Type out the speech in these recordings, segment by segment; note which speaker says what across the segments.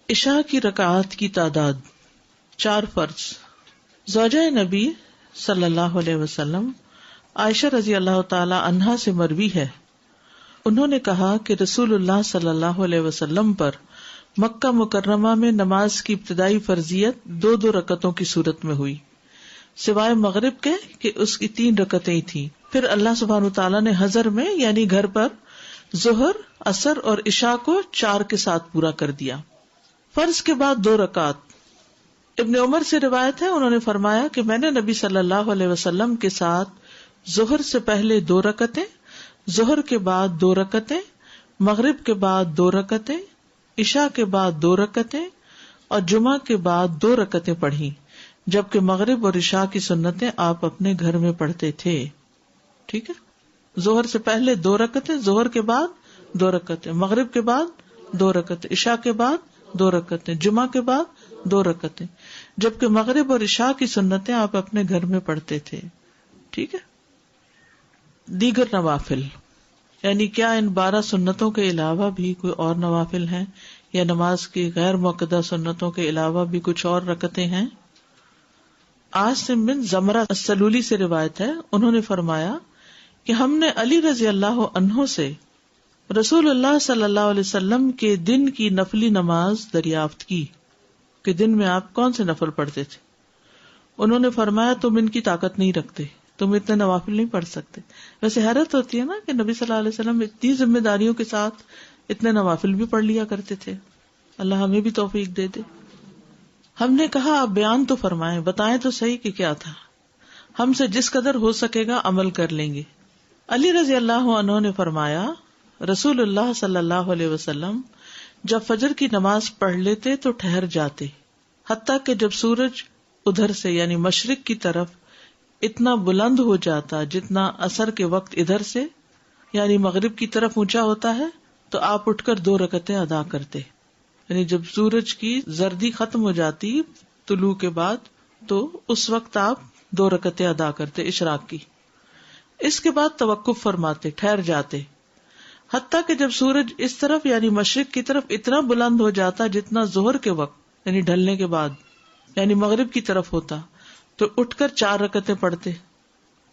Speaker 1: عشاء کی رکعات کی تعداد 4 فرض۔ زوجہ نبی صلی اللہ علیہ وسلم عائشہ رضی اللہ تعالی عنہا سے مروی ہے، انہوں نے کہا کہ رسول اللہ صلی اللہ علیہ وسلم پر مکہ مکرمہ میں نماز کی ابتدائی فرضیت 2 رکعتوں کی صورت میں ہوئی، سوائے مغرب کے کہ اس کی 3 رکعتیں تھیں۔ پھر اللہ سبحانہ تعالیٰ نے حضر میں یعنی گھر پر ظہر، عصر اور عشاء کو 4 کے ساتھ پورا کر دیا۔ فرض کے بعد 2 رکعت۔ ابن عمر سے روایت ہے، انہوں نے فرمایا کہ میں نے نبی صلی اللہ علیہ وسلم کے ساتھ ظہر سے پہلے 2 رکعتیں، ظہر کے بعد 2 رکعتیں، مغرب کے بعد 2 رکعتیں، عشاء کے بعد 2 رکعتیں اور جمعہ کے بعد 2 رکعتیں پڑھی، جبکہ مغرب اور عشاء کی سنتیں آپ اپنے گھر میں پڑھتے تھے۔ ٹھیک ہے، ظہر سے پہلے 2 رکعتیں، ظہر کے بعد 2 رکعتیں، مغرب کے بعد 2 رکعتیں، عشاء کے بعد 2 رکعتیں، جمعہ کے بعد 2 رکعتیں، جبکہ مغرب اور عشاء کی سنتیں آپ اپنے گھر میں پڑھتے تھے۔ ٹھیک ہے۔ دیگر نوافل، یعنی کیا ان 12 سنتوں کے علاوہ بھی کوئی اور نوافل ہیں، یا نماز کی غیر مؤکدہ سنتوں کے علاوہ بھی کچھ اور رکعتیں ہیں؟ عاصم بن زمرہ السلولی سے روایت ہے، انہوں نے فرمایا کہ ہم نے علی رضی اللہ عنہ سے رسول اللہ صلی اللہ علیہ وسلم کے دن کی نفلی نماز دریافت کی کہ دن میں آپ کون سے نفل پڑھتے تھے۔ انہوں نے فرمایا تم ان کی طاقت نہیں رکھتے، تم اتنے نوافل نہیں پڑھ سکتے۔ ویسے حیرت ہوتی ہے نا کہ نبی صلی اللہ علیہ وسلم اتنی ذمہ داریوں کے ساتھ اتنے نوافل بھی پڑھ لیا کرتے تھے۔ اللہ ہمیں بھی توفیق دے دے۔ ہم نے کہا آپ بیان تو فرمائیں، بتائیں تو صحیح کہ کیا تھا، ہم سے جس قدر ہو سکے گا عمل کر لیں گے۔ علی رضی اللہ عنہ نے فرمایا رسول اللہ صلی اللہ علیہ وسلم جب فجر کی نماز پڑھ لیتے تو ٹھہر جاتے، حتیٰ کہ جب سورج ادھر سے یعنی مشرق کی طرف اتنا بلند ہو جاتا جتنا عصر کے وقت ادھر سے یعنی مغرب کی طرف اونچا ہوتا ہے تو آپ اٹھ کر 2 رکعتیں ادا کرتے، یعنی جب سورج کی زردی ختم ہو جاتی طلوع کے بعد تو اس وقت آپ 2 رکعتیں ادا کرتے اشراق کی۔ اس کے بعد توقف فرماتے، ٹھہر جاتے، حتیٰ کہ جب سورج اس طرف یعنی مشرق کی طرف اتنا بلند ہو جاتا جتنا ظہر کے وقت یعنی ڈھلنے کے بعد یعنی مغرب کی طرف ہوتا تو اٹھ کر 4 رکعتیں پڑھتے۔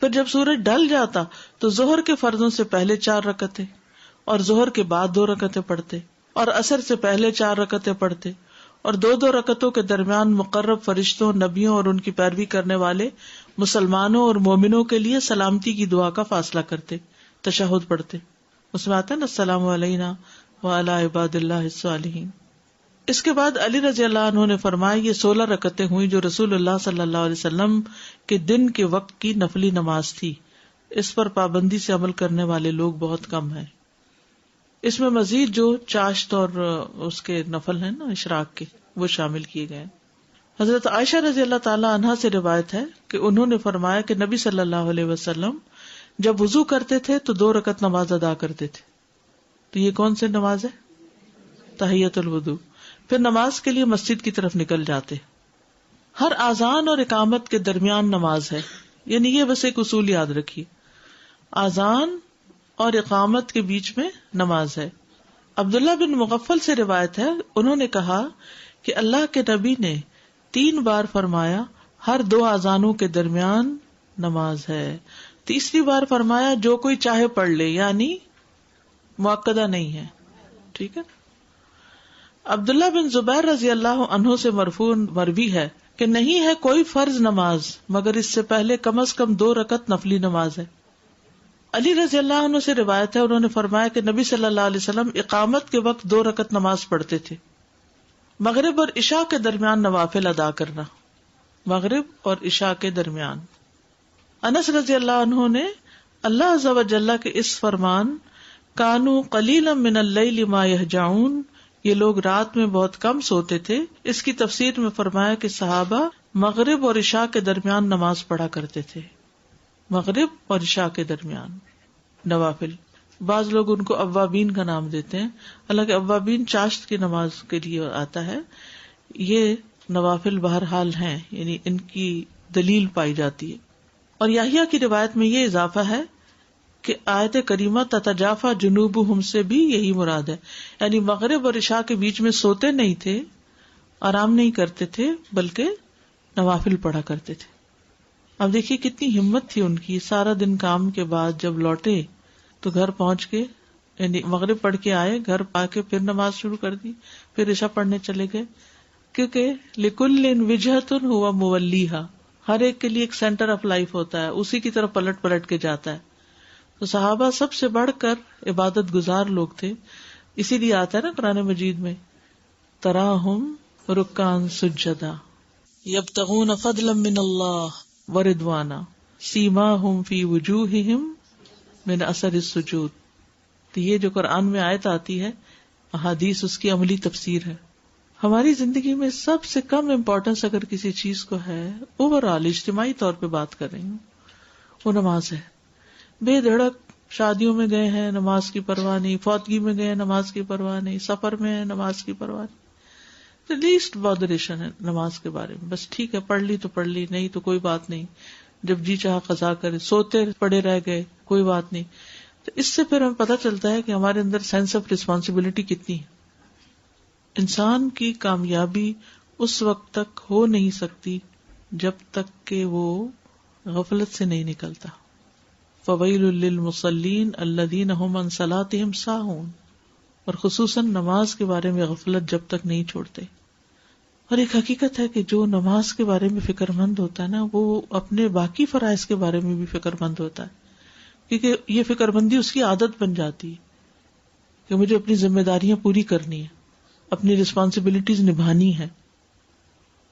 Speaker 1: پھر جب سورج ڈھل جاتا تو ظہر کے فرضوں سے پہلے 4 رکعتیں اور ظہر کے بعد 2 رکعتیں پڑھتے اور عصر سے پہلے 4 رکعتیں پڑھتے اور 2 رکعتوں کے درمیان مقرب فرشتوں، نبیوں اور ان کی پیروی کرنے والے مسلمانوں اور مومنوں کے لیے سلامتی کی دعا کا فاصلہ کرتے، تشہد پڑھتے۔ اس میں آتا ہے نا السلام علینا وعلی عباد اللہ الصالحین۔ اس کے بعد علی رضی اللہ عنہ نے فرمایا یہ 16 رکعتیں ہوئی جو رسول اللہ صلی اللہ علیہ وسلم کے دن کے وقت کی نفلی نماز تھی۔ اس پر پابندی سے عمل کرنے والے لوگ بہت کم ہیں۔ اس میں مزید جو چاشت اور اس کے نفل ہیں نا اشراق کے وہ شامل کیے گئے۔ حضرت عائشہ رضی اللہ تعالی عنہا سے روایت ہے کہ انہوں نے فرمایا کہ نبی صلی اللہ علیہ وسلم جب وضو کرتے تھے تو 2 رکعت نماز ادا کرتے تھے۔ تو یہ کون سی نماز ہے؟ تحیۃ الوضو۔ پھر نماز کے لیے مسجد کی طرف نکل جاتے۔ ہر اذان اور اقامت کے درمیان نماز ہے، یعنی یہ بس ایک اصول یاد رکھیے، اذان اور اقامت کے بیچ میں نماز ہے۔ عبداللہ بن مغفل سے روایت ہے، انہوں نے کہا کہ اللہ کے نبی نے 3 بار فرمایا ہر 2 اذانوں کے درمیان نماز ہے، تیسری بار فرمایا جو کوئی چاہے پڑھ لے، یعنی مؤکدہ نہیں ہے۔ ٹھیک ہے۔ عبداللہ بن زبیر رضی اللہ عنہ سے مرفوع مروی ہے کہ نہیں ہے کوئی فرض نماز مگر اس سے پہلے کم از کم 2 رکعت نفلی نماز ہے۔ علی رضی اللہ عنہ سے روایت ہے، انہوں نے فرمایا کہ نبی صلی اللہ علیہ وسلم اقامت کے وقت 2 رکعت نماز پڑھتے تھے۔ مغرب اور عشاء کے درمیان نوافل ادا کرنا، مغرب اور عشاء کے درمیان۔ انس رضی اللہ عنہ نے اللہ عز و جل کے اس فرمان کانوا قلیلا من اللیل ما یہجعون، یہ لوگ رات میں بہت کم سوتے تھے، اس کی تفسیر میں فرمایا کہ صحابہ مغرب اور عشاء کے درمیان نماز پڑھا کرتے تھے، مغرب اور عشاء کے درمیان نوافل۔ بعض لوگ ان کو اوابین کا نام دیتے ہیں، حالانکہ اوابین چاشت کی نماز کے لیے آتا ہے۔ یہ نوافل بہرحال ہیں، یعنی ان کی دلیل پائی جاتی ہے۔ اور یحییٰ کی روایت میں یہ اضافہ ہے کہ آیت کریمہ تتجافی جنوبہم سے بھی یہی مراد ہے، یعنی مغرب اور عشاء کے بیچ میں سوتے نہیں تھے آرام نہیں کرتے تھے بلکہ نوافل پڑھا کرتے تھے. اب دیکھیے کتنی ہمت تھی ان کی. سارا دن کام کے بعد جب لوٹے تو گھر پہنچ کے یعنی مغرب پڑھ کے آئے, گھر آ کے پھر نماز شروع کر دی, پھر عشاء پڑھنے چلے گئے, کیونکہ لِكُلٍّ وِجْهَةٌ هُوَ مُوَلِّيهَا, ہر ایک کے لیے ایک سینٹر آف لائف ہوتا ہے, اسی کی طرف پلٹ پلٹ کے جاتا ہے. تو صحابہ سب سے بڑھ کر عبادت گزار لوگ تھے. اسی لیے آتا ہے نا قرآن مجید میں تَرَاهُمْ رُكَّعًا سُجَّدًا يَبْتَغُونَ فَضْلًا مِّنَ اللَّهِ وَرِضْوَانًا سِيمَاهُمْ فِي وُجُوهِهِمْ مِنْ أَثَرِ السُّجُودِ. تو یہ جو قرآن میں آیت آتی ہے, احادیث اس کی عملی تفسیر ہے. ہماری زندگی میں سب سے کم امپورٹنس اگر کسی چیز کو ہے, اوور آل اجتماعی طور پہ بات کر رہی ہوں, وہ نماز ہے. بے دھڑک شادیوں میں گئے ہیں, نماز کی پرواہ نہیں, فوتگی میں گئے ہیں, نماز کی پرواہ نہیں, سفر میں ہیں, نماز کی پرواہ نہیں. تو لیسٹ بادریشن ہے نماز کے بارے میں. بس ٹھیک ہے, پڑھ لی تو پڑھ لی, نہیں تو کوئی بات نہیں, جب جی چاہا قضا کرے, سوتے پڑے رہ گئے کوئی بات نہیں. تو اس سے پھر ہمیں پتہ چلتا ہے کہ ہمارے اندر سینس آف ریسپانسبلٹی کتنی ہے. انسان کی کامیابی اس وقت تک ہو نہیں سکتی جب تک کہ وہ غفلت سے نہیں نکلتا. فَوَيْلٌ لِّلْمُصَلِّينَ الَّذِينَ هُمْ عَنْ صَلَاتِهِمْ سَاهُونَ, اور خصوصاً نماز کے بارے میں غفلت جب تک نہیں چھوڑتے. اور ایک حقیقت ہے کہ جو نماز کے بارے میں فکر مند ہوتا ہے نا, وہ اپنے باقی فرائض کے بارے میں بھی فکر مند ہوتا ہے, کیونکہ یہ فکر مندی اس کی عادت بن جاتی ہے کہ مجھے اپنی ذمہ داریاں پوری کرنی ہے, اپنی رسپانسبلٹیز نبھانی ہے.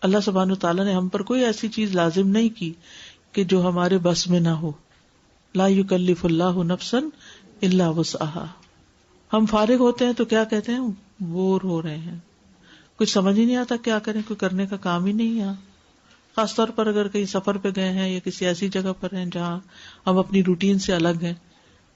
Speaker 1: اللہ سبحانہ وتعالیٰ نے ہم پر کوئی ایسی چیز لازم نہیں کی کہ جو ہمارے بس میں نہ ہو. لا یکلف اللہ نفسا الا وسعہا. ہم فارغ ہوتے ہیں تو کیا کہتے ہیں, بور ہو رہے ہیں, کچھ سمجھ ہی نہیں آتا کیا کریں, کوئی کرنے کا کام ہی نہیں ہے. خاص طور پر اگر کہیں سفر پہ گئے ہیں یا کسی ایسی جگہ پر ہیں جہاں ہم اپنی روٹین سے الگ ہیں.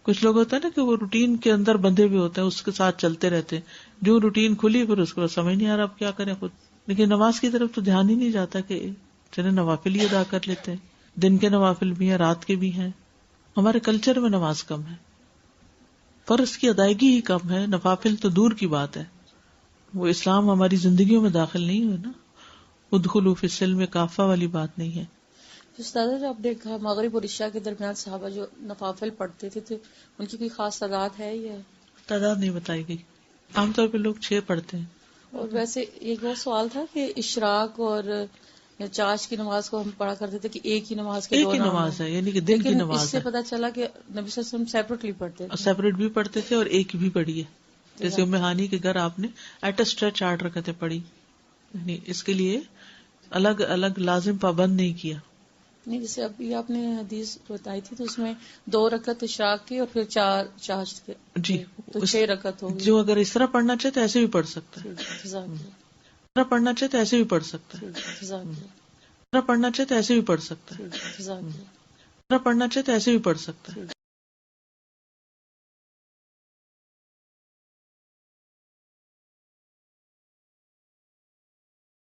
Speaker 1: کچھ لوگ ہوتا ہے نا کہ وہ روٹین کے اندر بندھے ہوئے ہوتے ہیں, اس کے ساتھ چلتے رہتے ہیں, جو روٹین کھلی پھر اس کو سمجھ نہیں آ رہا اب کیا کریں خود. لیکن نماز کی طرف تو دھیان ہی نہیں جاتا کہ چلے نوافل ہی ادا کر لیتے ہیں. دن کے نوافل بھی ہیں, رات کے بھی ہیں. ہمارے کلچر میں نماز کم ہے, فرض کی ادائیگی ہی کم ہے, نوافل تو دور کی بات ہے. وہ اسلام ہماری زندگیوں میں داخل نہیں ہوئے نا, ادخلوا فی السلم کافہ والی بات نہیں ہے.
Speaker 2: استاد جو آپ نے کہا مغرب اور عشاء کے درمیان صحابہ جو نوافل پڑھتے تھے تو ان کی کوئی خاص تعداد ہے یا
Speaker 1: تعداد نہیں بتائی گئی. عام طور پہ لوگ 6 پڑھتے ہیں.
Speaker 2: اور ویسے ایک اور سوال تھا کہ اشراق اور چاش کی نماز کو ہم پڑھا کرتے تھے کہ ایک ہی نماز کے
Speaker 1: ایک
Speaker 2: دو
Speaker 1: ہی
Speaker 2: نام
Speaker 1: نماز
Speaker 2: ہیں.
Speaker 1: ہے, یعنی کہ دن کی
Speaker 2: لیکن
Speaker 1: نماز
Speaker 2: اس سے
Speaker 1: ہے.
Speaker 2: پتہ چلا کہ نبی صلی اللہ علیہ وسلم سیپریٹلی پڑھتے تھے,
Speaker 1: سیپریٹ بھی پڑھتے تھے اور ایک بھی پڑھی ہے. جیسے ام ہانی کے گھر آپ نے ایٹ اے اسٹریچ 8 رکعتیں پڑھی, یعنی اس کے لیے الگ الگ لازم پابند نہیں کیا.
Speaker 2: نہیں جیسے ابھی آپ نے حدیث بتائی تھی تو اس میں 2 رکعت اشراق کی اور پھر 4 چاش کے,
Speaker 1: جی
Speaker 2: تو 6 رکعت ہوگی.
Speaker 1: جو اگر اس طرح پڑھنا چاہے تو ایسے بھی پڑھ سکتا ہے,
Speaker 2: جزاک اللہ.
Speaker 1: اس طرح پڑھنا چاہے تو ایسے بھی پڑھ سکتا ہے,
Speaker 2: جزاک اللہ.
Speaker 1: اس طرح پڑھنا چاہے تو ایسے بھی پڑھ سکتا ہے,
Speaker 2: جزاک اللہ.
Speaker 1: اس طرح پڑھنا چاہے تو ایسے بھی پڑھ سکتا ہے.